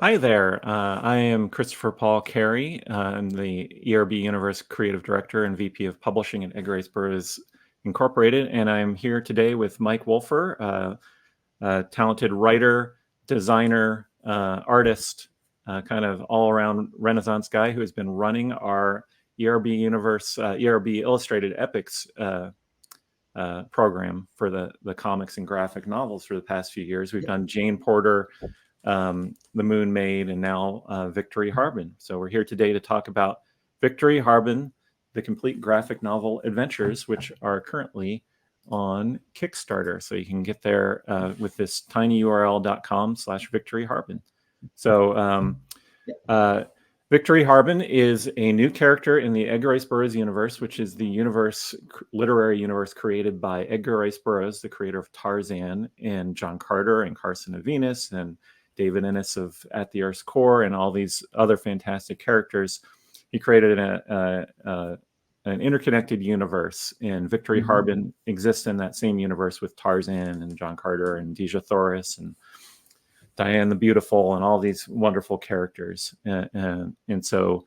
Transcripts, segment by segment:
Hi there. I am Christopher Paul Carey. I'm the ERB Universe Creative Director and VP of Publishing at Edgar Burroughs Incorporated, and I'm here today with Mike Wolfer, a talented writer, designer, artist, kind of all-around Renaissance guy who has been running our ERB Universe, ERB Illustrated Epics program for the comics and graphic novels for the past few years. We've done Jane Porter, The Moon Maid, and now Victory Harben. So we're here today to talk about Victory Harben, the complete graphic novel adventures, which are currently on Kickstarter. So you can get there with this tinyurl.com/Victory Harben. So Victory Harben is a new character in the Edgar Rice Burroughs universe, which is the literary universe created by Edgar Rice Burroughs, the creator of Tarzan, and John Carter and Carson of Venus, and David Ennis of At the Earth's Core, and all these other fantastic characters. He created an interconnected universe, and Victory Harben exists in that same universe with Tarzan and John Carter and Deja Thoris and Diane the Beautiful and all these wonderful characters. And so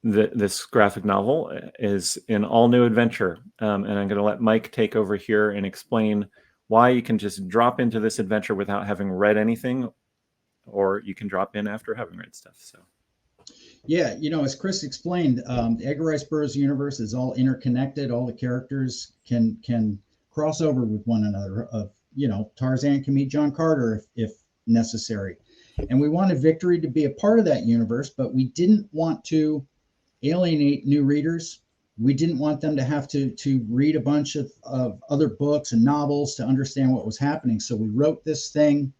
this graphic novel is an all new adventure. And I'm going to let Mike take over here and explain why you can just drop into this adventure without having read anything, or you can drop in after having read stuff. So. Yeah, as Chris explained, the Edgar Rice Burroughs universe is all interconnected. All the characters can cross over with one another. Tarzan can meet John Carter if necessary. And we wanted Victory to be a part of that universe, but we didn't want to alienate new readers. We didn't want them to have to read a bunch of other books and novels to understand what was happening. So we wrote this thing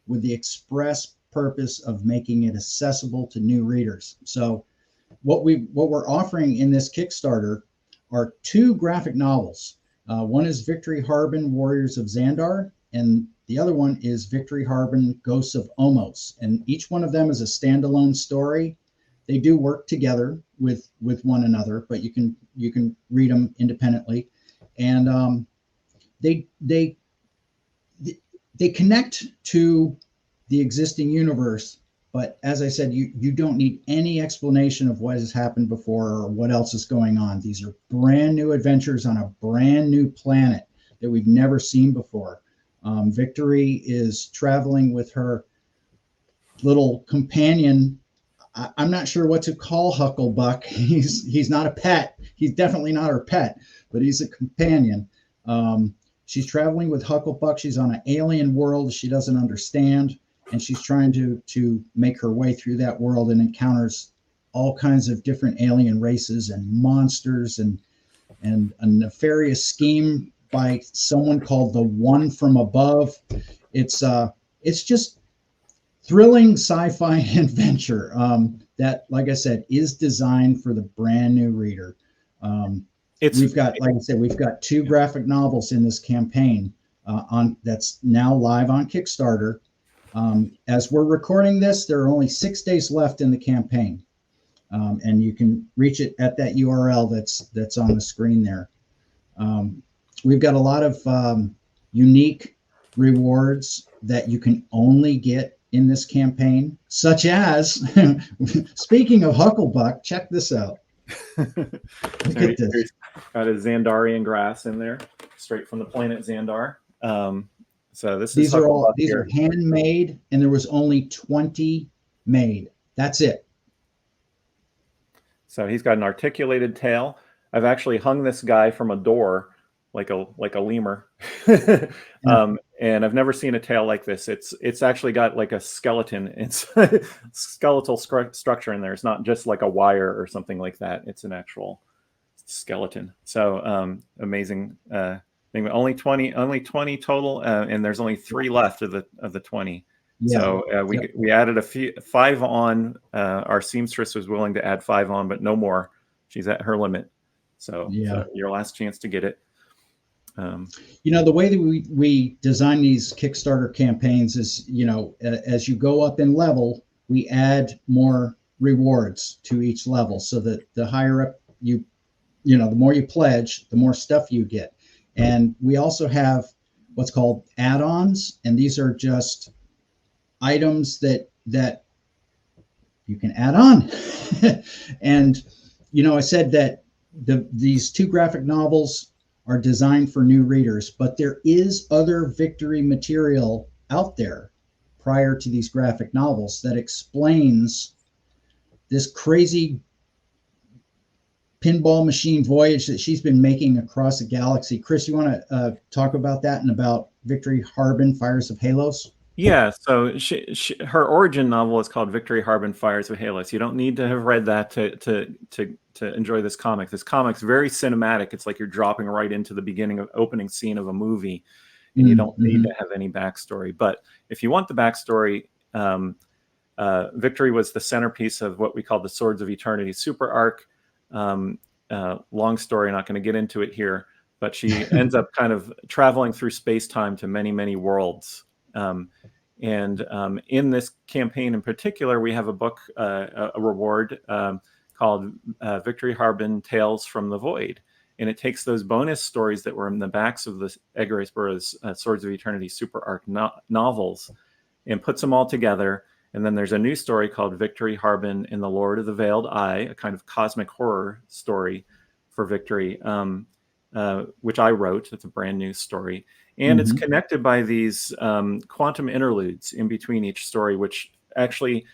with the express purpose of making it accessible to new readers. So what we're offering in this Kickstarter are two graphic novels. One is Victory Harben, Warriors of Xandar, and the other one is Victory Harben, Ghosts of Omos. And each one of them is a standalone story. They do work together with one another, but you can read them independently. And they connect to the existing universe. But as I said, you don't need any explanation of what has happened before or what else is going on. These are brand new adventures on a brand new planet that we've never seen before. Victory is traveling with her little companion. I'm not sure what to call Hucklebuck. He's not a pet. He's definitely not her pet, but he's a companion. She's traveling with Hucklebuck. She's on an alien world she doesn't understand. And she's trying to make her way through that world and encounters all kinds of different alien races and monsters and a nefarious scheme by someone called the One from Above. It's just thrilling sci-fi adventure that, like I said, is designed for the brand new reader. We've got two graphic novels in this campaign that's now live on Kickstarter. As we're recording this, there are only 6 days left in the campaign, and you can reach it at that URL that's on the screen there. We've got a lot of unique rewards that you can only get in this campaign, such as, speaking of Hucklebuck, check this out. Look at this. Got a Xandarian grass in there, straight from the planet Xandar. So these are handmade, and there was only 20 made. That's it. So he's got an articulated tail. I've actually hung this guy from a door like a lemur. And I've never seen a tail like this. It's actually got like a skeleton. It's skeletal structure in there. It's not just like a wire or something like that. It's an actual skeleton. So amazing. Only 20 total, and there's only 3 left of the 20. Yeah. So we added 5 on. Our seamstress was willing to add 5 on, but no more. She's at her limit. So your last chance to get it. The way that we design these Kickstarter campaigns is, as you go up in level, we add more rewards to each level, so that the higher up the more you pledge, the more stuff you get. And we also have what's called add-ons, and these are just items that you can add on. And I said that these 2 graphic novels are designed for new readers, but there is other Victory material out there prior to these graphic novels that explains this crazy pinball machine voyage that she's been making across the galaxy. Chris, you want to talk about that and about Victory Harben, Fires of Halos? Yeah, so her origin novel is called Victory Harben Fires of Halos. You don't need to have read that to enjoy this comic. This comic's very cinematic. It's like you're dropping right into the opening scene of a movie, and you don't need to have any backstory. But if you want the backstory, Victory was the centerpiece of what we call the Swords of Eternity super arc. Long story, not going to get into it here, but she ends up kind of traveling through space-time to many, many worlds. In this campaign in particular, we have a book, a reward called Victory Harben Tales from the Void. And it takes those bonus stories that were in the backs of the Edgar Burroughs Swords of Eternity super arc novels and puts them all together. And then there's a new story called Victory Harben in the Lord of the Veiled Eye, a kind of cosmic horror story for Victory, which I wrote. It's a brand new story. And it's connected by these quantum interludes in between each story, which actually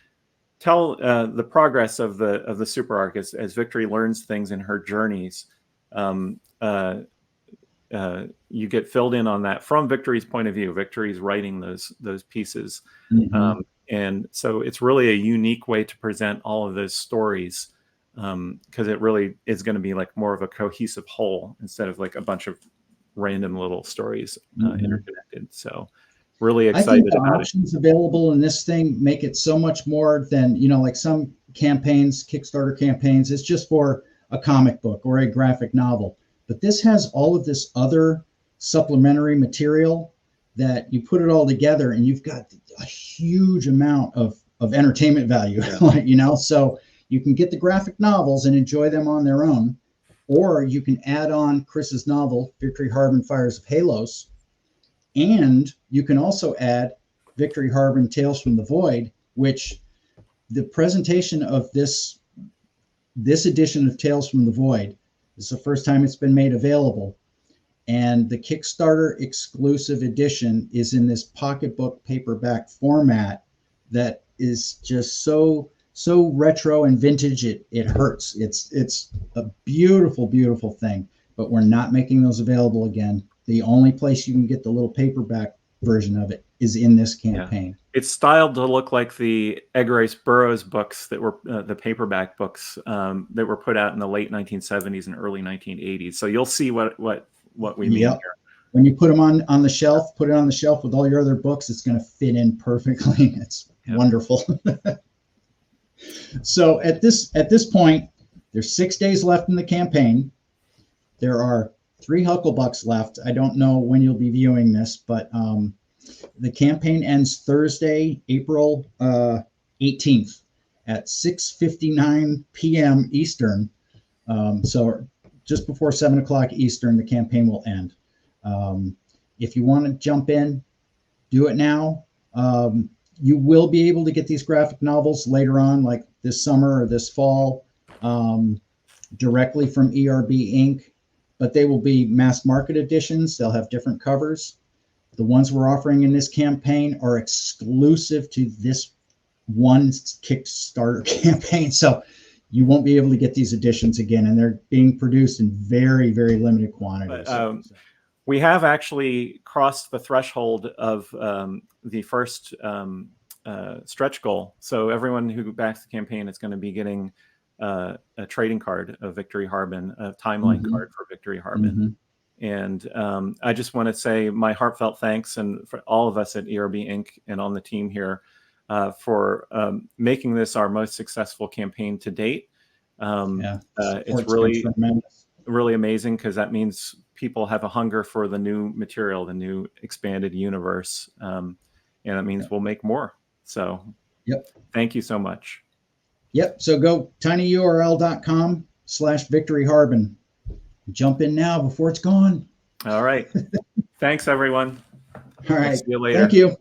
tell the progress of the super arc as Victory learns things in her journeys. You get filled in on that from Victory's point of view. Victory's writing those pieces. And so it's really a unique way to present all of those stories, because it really is going to be like more of a cohesive whole instead of like a bunch of random little stories interconnected. So really excited I think the about options available in this thing make it so much more than, like some campaigns, Kickstarter campaigns, it's just for a comic book or a graphic novel. But this has all of this other supplementary material that you put it all together and you've got a huge amount of entertainment value. So you can get the graphic novels and enjoy them on their own, or you can add on Chris's novel, Victory Harben Fires of Halos, and you can also add Victory Harben Tales from the Void, which the presentation of this edition of Tales from the Void is the first time it's been made available. And the Kickstarter exclusive edition is in this pocketbook paperback format that is just so retro and vintage it hurts. It's a beautiful, beautiful thing, but we're not making those available again. The only place you can get the little paperback version of it is in this campaign. Yeah. It's styled to look like the Edgar Burroughs books that were the paperback books that were put out in the late 1970s and early 1980s. So you'll see what we mean here. When you put them on the shelf, put it on the shelf with all your other books, it's going to fit in perfectly. It's wonderful. So at this point, there's 6 days left in the campaign. There are 3 Hucklebucks left. I don't know when you'll be viewing this, but the campaign ends Thursday, April 18th at 6:59 p.m. Eastern. So just before 7 o'clock Eastern, the campaign will end. If you want to jump in, do it now. You will be able to get these graphic novels later on, like this summer or this fall, directly from ERB Inc., but they will be mass market editions. They'll have different covers. The ones we're offering in this campaign are exclusive to this one Kickstarter campaign. So you won't be able to get these editions again, and they're being produced in very, very limited quantities. We have actually crossed the threshold of the first stretch goal. So everyone who backs the campaign is going to be getting a trading card of Victory Harben, a timeline card for Victory Harben. And I just want to say my heartfelt thanks, and for all of us at ERB Inc. and on the team here, for making this our most successful campaign to date. It's really amazing, because that means people have a hunger for the new material, the new expanded universe, and that means we'll make more. So thank you so much. So go tinyurl.com/Victory Harben. Jump in now before it's gone. All right. Thanks, everyone. All right. See you later. Thank you.